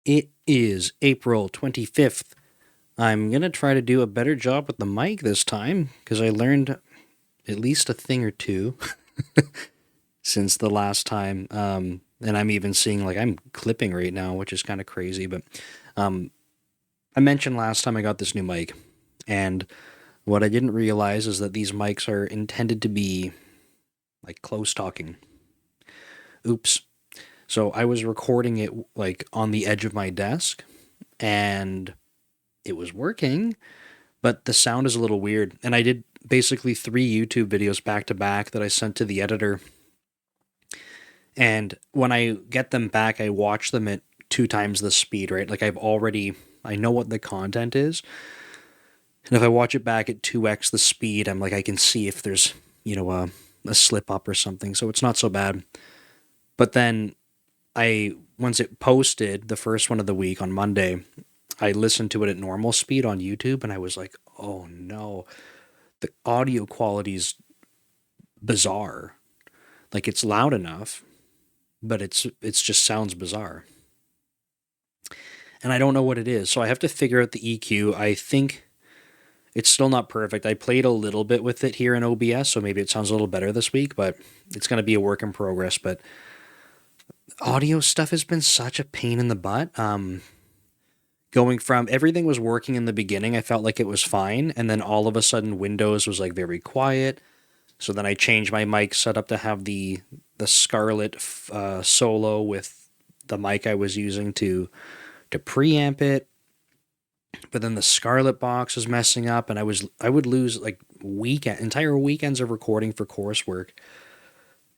It is April 25th. I'm going to try to do a better job with the mic this time because I learned at least a thing or two since the last time. And I'm even seeing like I'm clipping right now, which is kind of crazy. But um, I mentioned last time I got this new mic. And what I didn't realize is that these mics are intended to be like close talking. Oops. So I was recording it like on the edge of my desk and it was working, but the sound is a little weird. And I did basically three YouTube videos back to back that I sent to the editor. And when I get them back, I watch them at two times the speed, right? Like I know what the content is. And if I watch it back at 2x the speed, I'm like, I can see if there's, a slip up or something. So it's not so bad. But then once it posted the first one of the week on Monday, I listened to it at normal speed on YouTube and I was like, oh no, the audio quality's bizarre. Like it's loud enough, but it's just sounds bizarre. And I don't know what it is. So I have to figure out the EQ. I think it's still not perfect. I played a little bit with it here in OBS, so maybe it sounds a little better this week, but it's going to be a work in progress. But audio stuff has been such a pain in the butt. Going from everything was working in the beginning, I felt like it was fine, and then all of a sudden Windows was like very quiet. So then I changed my mic setup to have the Scarlett Solo with the mic I was using to preamp it. But then the Scarlett box was messing up, and I would lose like entire weekends of recording for coursework,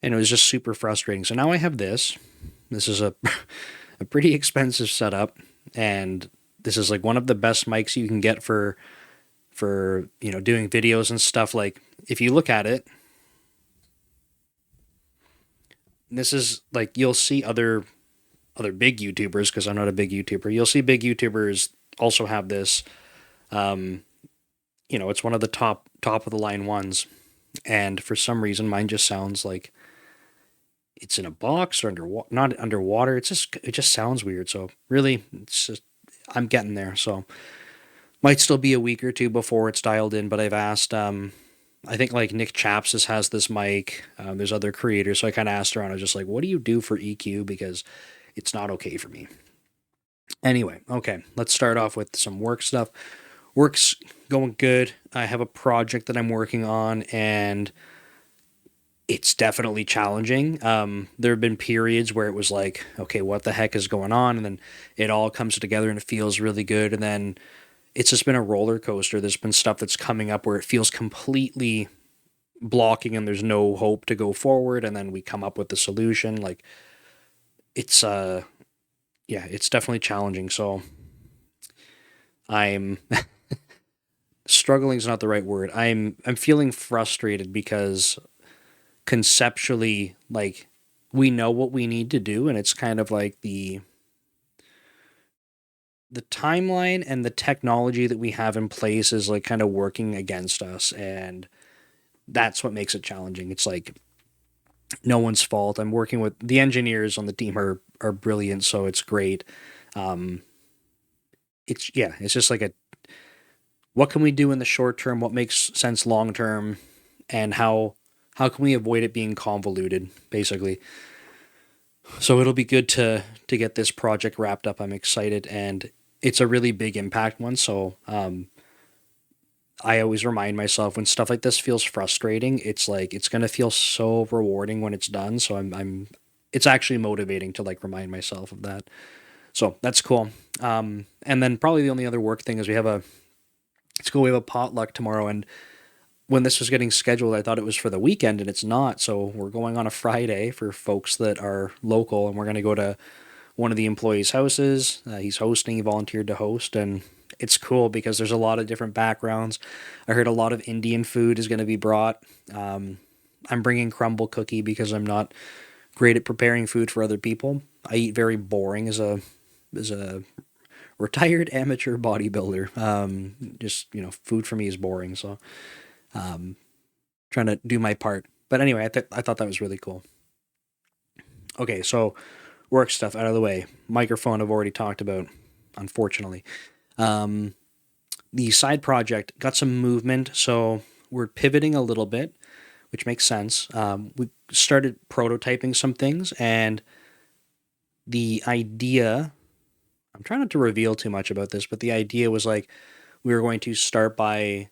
and it was just super frustrating. So now I have this. This is a a pretty expensive setup, and this is like one of the best mics you can get for doing videos and stuff. Like if you look at it, this is like you'll see other big YouTubers, because I'm not a big YouTuber. You'll see big YouTubers also have this. Um, it's one of the top of the line ones, and for some reason mine just sounds like it's in a box or not underwater. It just sounds weird. So really, it's just I'm getting there. So might still be a week or two before it's dialed in. But I've asked. I think like Nick Chapsis has this mic. There's other creators, so I kind of asked around. I was just like, "What do you do for EQ?" Because it's not okay for me. Anyway, okay, let's start off with some work stuff. Work's going good. I have a project that I'm working on, and it's definitely challenging. There have been periods where it was like, okay, what the heck is going on? And then it all comes together and it feels really good. And then it's just been a roller coaster. There's been stuff that's coming up where it feels completely blocking and there's no hope to go forward. And then we come up with the solution. Like it's, yeah, it's definitely challenging. So I'm struggling is not the right word. I'm feeling frustrated because conceptually, like, we know what we need to do, and it's kind of like the timeline and the technology that we have in place is like kind of working against us, and that's what makes it challenging. It's like no one's fault. I'm working with the engineers on the team are brilliant, so it's great. Um, it's just like a what can we do in the short term, what makes sense long term, and how can we avoid it being convoluted, basically. So it'll be good to get this project wrapped up. I'm excited, and it's a really big impact one. So I always remind myself when stuff like this feels frustrating, it's like it's gonna feel so rewarding when it's done. So I'm it's actually motivating to like remind myself of that. So that's cool. And then probably the only other work thing is it's cool. We have a potluck tomorrow, and when this was getting scheduled, I thought it was for the weekend, and it's not. So we're going on a Friday for folks that are local, and we're going to go to one of the employees' houses. He's hosting, he volunteered to host, and it's cool because there's a lot of different backgrounds. I heard a lot of Indian food is going to be brought. I'm bringing crumble cookie because I'm not great at preparing food for other people. I eat very boring as a retired amateur bodybuilder. Just food for me is boring, so trying to do my part. But anyway, I thought that was really cool. Okay, so Work stuff out of the way. Microphone I've already talked about, unfortunately. Um, the side project got some movement, so we're pivoting a little bit, which makes sense. We started prototyping some things, and the idea, I'm trying not to reveal too much about this, but the idea was like we were going to start by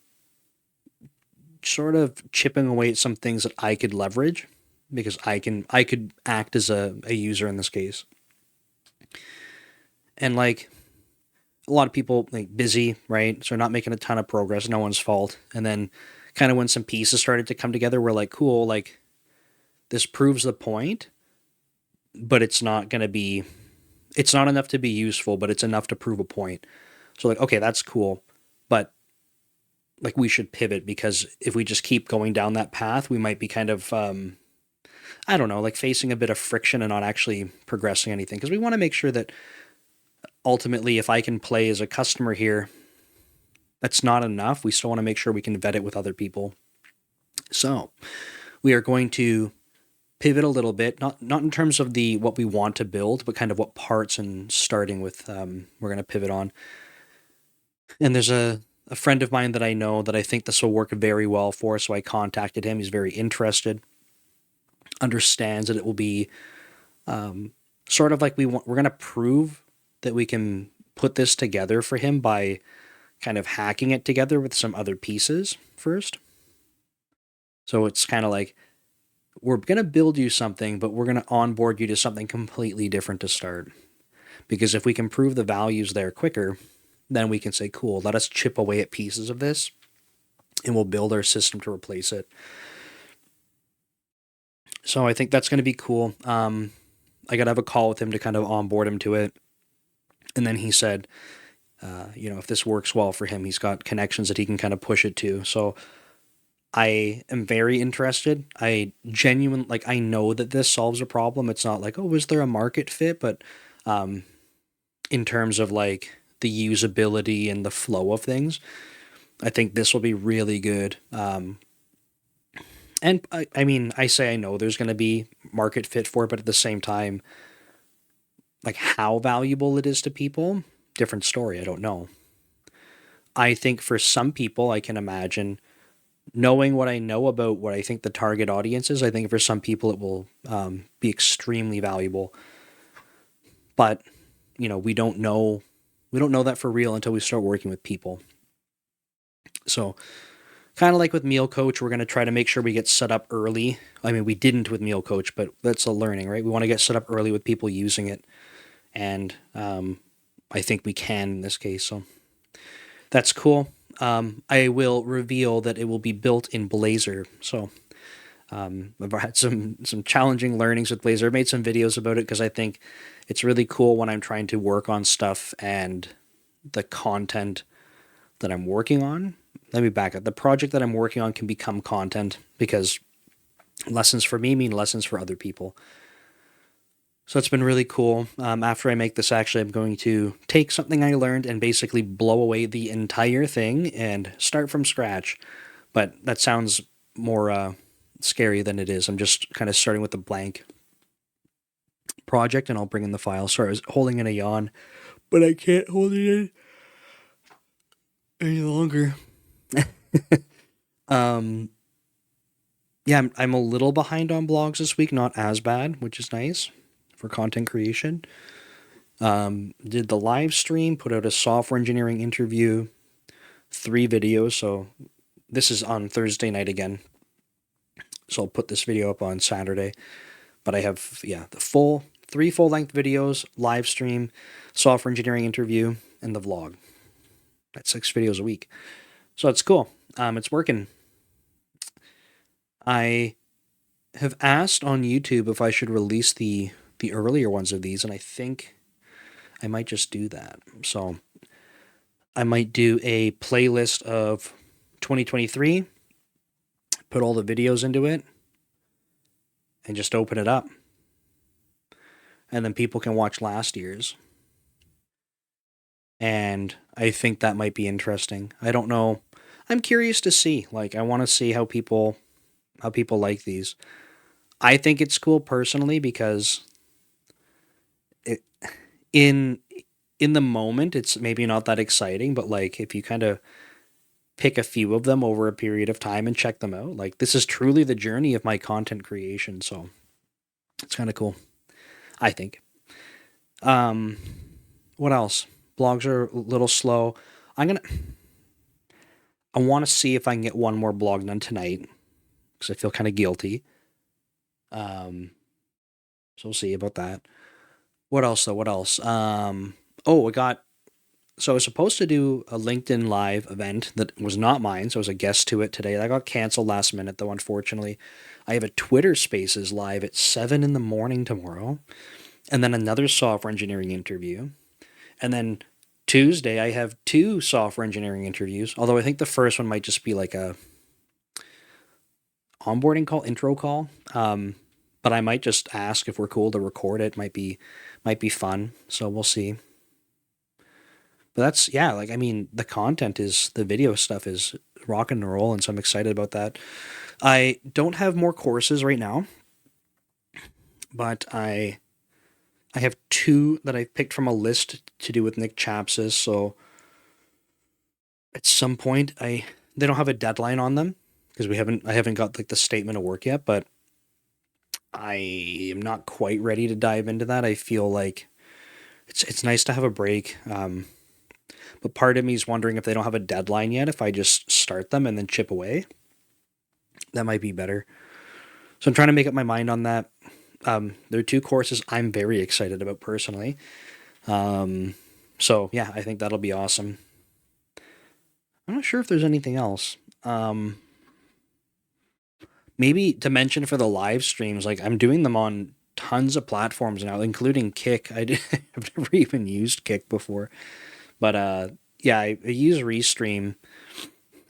sort of chipping away at some things that I could leverage because I could act as a user in this case. And like a lot of people like busy, right? So not making a ton of progress, no one's fault. And then kind of when some pieces started to come together, we're like, cool, like this proves the point, but it's not going to be, it's not enough to be useful, but it's enough to prove a point. So like, okay, that's cool. But like we should pivot because if we just keep going down that path, we might be kind of, I don't know, like facing a bit of friction and not actually progressing anything. Because we want to make sure that ultimately, if I can play as a customer here, that's not enough. We still want to make sure we can vet it with other people. So we are going to pivot a little bit, not in terms of the what we want to build, but kind of what parts and starting with we're going to pivot on. And there's a friend of mine that I know that I think this will work very well for. So I contacted him. He's very interested, understands that it will be sort of like we're going to prove that we can put this together for him by kind of hacking it together with some other pieces first. So it's kind of like we're going to build you something, but we're going to onboard you to something completely different to start. Because if we can prove the values there quicker, then we can say, cool, let us chip away at pieces of this and we'll build our system to replace it. So I think that's going to be cool. I got to have a call with him to kind of onboard him to it. And then he said, if this works well for him, he's got connections that he can kind of push it to. So I am very interested. I genuinely, like, I know that this solves a problem. It's not like, oh, is there a market fit? But in terms of like the usability and the flow of things, I think this will be really good. And I mean, I say I know there's going to be market fit for it, but at the same time, like how valuable it is to people, different story. I don't know. I think for some people, I can imagine knowing what I know about what I think the target audience is. I think for some people it will be extremely valuable, but we don't know that for real until we start working with people. So kind of like with Meal Coach, we're going to try to make sure we get set up early. I mean, we didn't with Meal Coach, but that's a learning, right? We want to get set up early with people using it, and I think we can in this case. So that's cool. I will reveal that it will be built in Blazor. So I've had some challenging learnings with Blazor. I made some videos about it because I think it's really cool when I'm trying to work on stuff and the content that I'm working on. Let me back up. The project that I'm working on can become content because lessons for me mean lessons for other people. So it's been really cool. After I make this, actually, I'm going to take something I learned and basically blow away the entire thing and start from scratch. But that sounds more scary than it is. I'm just kind of starting with a blank project and I'll bring in the file. Sorry, I was holding in a yawn, but I can't hold it in any longer. um, yeah, I'm a little behind on blogs this week, not as bad, which is nice for content creation. Did the live stream, put out a software engineering interview, 3 videos. So this is on Thursday night again. So I'll put this video up on Saturday. But I have, the 3 full-length videos, live stream, software engineering interview, and the vlog. That's 6 videos a week. So it's cool. It's working. I have asked on YouTube if I should release the earlier ones of these, and I think I might just do that. So I might do a playlist of 2023, put all the videos into it, and just open it up. And then people can watch last year's. And I think that might be interesting. I don't know. I'm curious to see. Like, I want to see how people like these. I think it's cool personally because in the moment it's maybe not that exciting, but like if you kind of pick a few of them over a period of time and check them out, like this is truly the journey of my content creation. So it's kind of cool, I think. Um, what else? Blogs are a little slow. I'm gonna. I want to see if I can get one more blog done tonight because I feel kind of guilty. Um, so we'll see about that. What else though? What else? Oh, I got. So I was supposed to do a LinkedIn Live event that was not mine, so I was a guest to it today. That got canceled last minute, though. Unfortunately, I have a Twitter Spaces live at 7 in the morning tomorrow, and then another software engineering interview. And then Tuesday, I have two software engineering interviews. Although I think the first one might just be like a onboarding call, intro call. But I might just ask if we're cool to record it. Might be fun. So we'll see. But that's yeah. Like I mean, the content is the video stuff is rock and roll, and so I'm excited about that. I don't have more courses right now, but I have two that I've picked from a list to do with Nick Chapsis. So at some point, they don't have a deadline on them because I haven't got like the statement of work yet, but I am not quite ready to dive into that. I feel like it's nice to have a break. But part of me is wondering if they don't have a deadline yet, if I just start them and then chip away, that might be better. So I'm trying to make up my mind on that. There are two courses I'm very excited about personally. So yeah, I think that'll be awesome. I'm not sure if there's anything else. Maybe to mention for the live streams, like I'm doing them on tons of platforms now, including Kick. I've never even used Kick before, but yeah, I use Restream.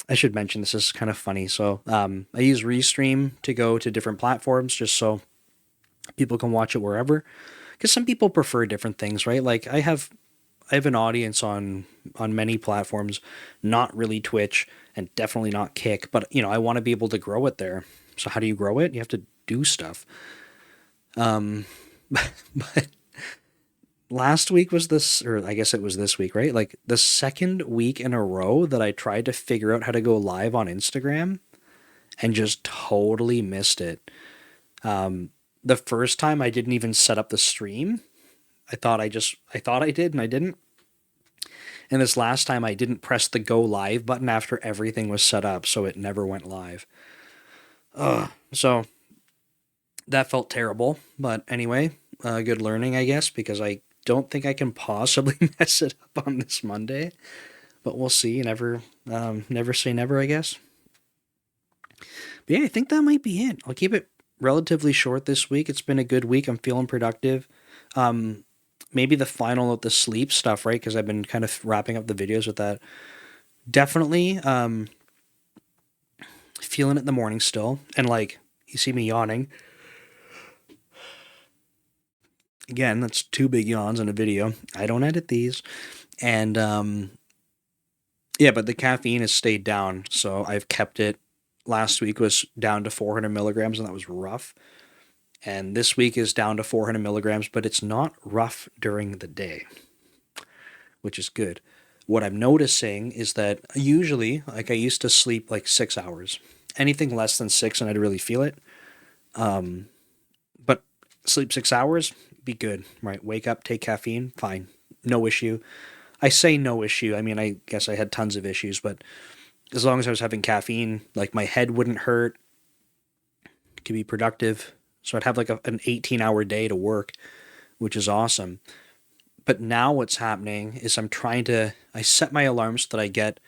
I should mention this is kind of funny. So I use Restream to go to different platforms just so people can watch it wherever. Because some people prefer different things, right? Like I have an audience on many platforms, not really Twitch and definitely not Kick, but you know, I want to be able to grow it there. So how do you grow it? You have to do stuff. But last week was this, or I guess it was this week, right? Like the second week in a row that I tried to figure out how to go live on Instagram and just totally missed it. The first time I didn't even set up the stream. I thought I did and I didn't. And this last time I didn't press the go live button after everything was set up, so it never went live. So that felt terrible, but anyway, good learning, I guess, because I don't think I can possibly mess it up on this Monday, but we'll see. Never say never, I guess. But yeah, I think that might be it. I'll keep it relatively short this week. It's been a good week. I'm feeling productive. Maybe the final of the sleep stuff, right? Because I've been kind of wrapping up the videos with that. Definitely feeling it in the morning still. And like, you see me yawning. Again, that's two big yawns in a video. I don't edit these. And yeah, but the caffeine has stayed down. So I've kept it. Last week was down to 400 milligrams, and that was rough. And this week is down to 400 milligrams, but it's not rough during the day, which is good. What I'm noticing is that usually, like I used to sleep like 6 hours. Anything less than six, and I'd really feel it. But sleep 6 hours, be good, right? Wake up, take caffeine, fine, no issue. I say no issue. I mean, I guess I had tons of issues, but as long as I was having caffeine, like my head wouldn't hurt, could be productive. So I'd have like an 18-hour day to work, which is awesome. But now what's happening is I set my alarms so that I get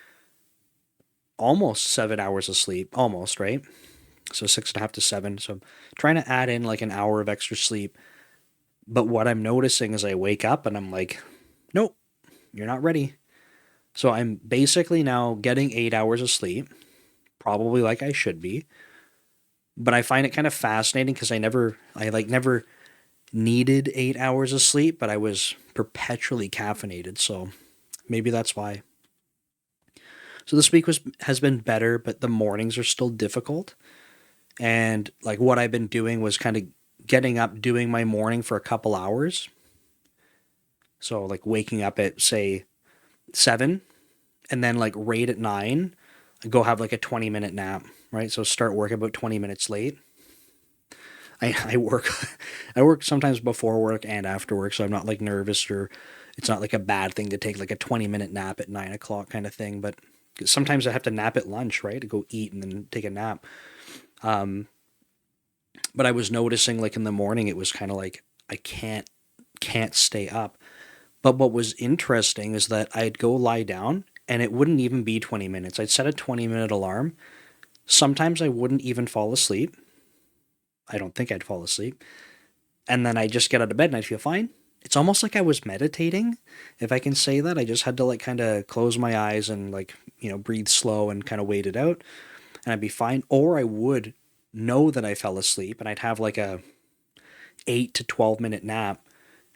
almost 7 hours of sleep, almost, right? So 6.5 to 7. So I'm trying to add in like an hour of extra sleep. But what I'm noticing is I wake up and I'm like, nope, you're not ready. So I'm basically now getting 8 hours of sleep, probably like I should be. But I find it kind of fascinating because I never needed 8 hours of sleep, but I was perpetually caffeinated. So maybe that's why. So this week has been better, but the mornings are still difficult. And like what I've been doing was kind of getting up, doing my morning for a couple hours, So like waking up at say 7 and then like right at 9, I go have like a 20-minute nap, right? So start work about 20 minutes late. I work I work sometimes before work and after work, so I'm not like nervous, or it's not like a bad thing to take like a 20-minute nap at 9 o'clock kind of thing. But sometimes I have to nap at lunch, right? To go eat and then take a nap. But I was noticing like in the morning it was kind of like I can't stay up. But what was interesting is that I'd go lie down and it wouldn't even be 20 minutes. I'd set a 20-minute alarm. Sometimes I wouldn't even fall asleep. I don't think I'd fall asleep. And then I just get out of bed and I'd feel fine. It's almost like I was meditating, if I can say that. I just had to like kind of close my eyes and like, breathe slow and kind of wait it out and I'd be fine. Or I would know that I fell asleep and I'd have like a 8 to 12-minute nap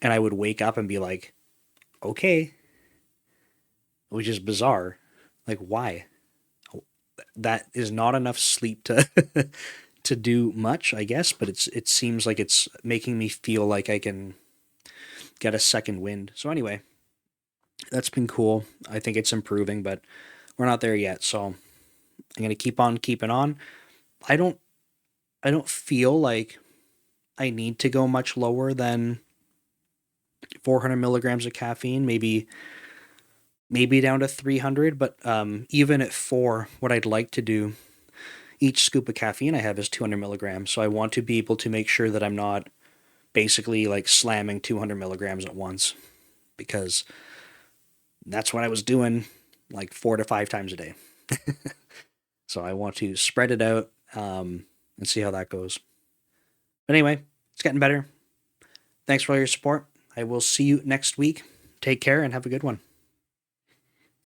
and I would wake up and be like, okay, which is bizarre. Like, why? That is not enough sleep to to do much, I guess, but it seems like it's making me feel like I can get a second wind. So anyway, that's been cool. I think it's improving, but we're not there yet. So I'm gonna keep on keeping on. I don't I don't feel like I need to go much lower than 400 milligrams of caffeine. Maybe down to 300, but even at 4, what I'd like to do, each scoop of caffeine I have is 200 milligrams. So I want to be able to make sure that I'm not basically like slamming 200 milligrams at once, because that's what I was doing like 4 to 5 times a day. So I want to spread it out and see how that goes. But anyway, it's getting better. Thanks for all your support. I will see you next week. Take care and have a good one.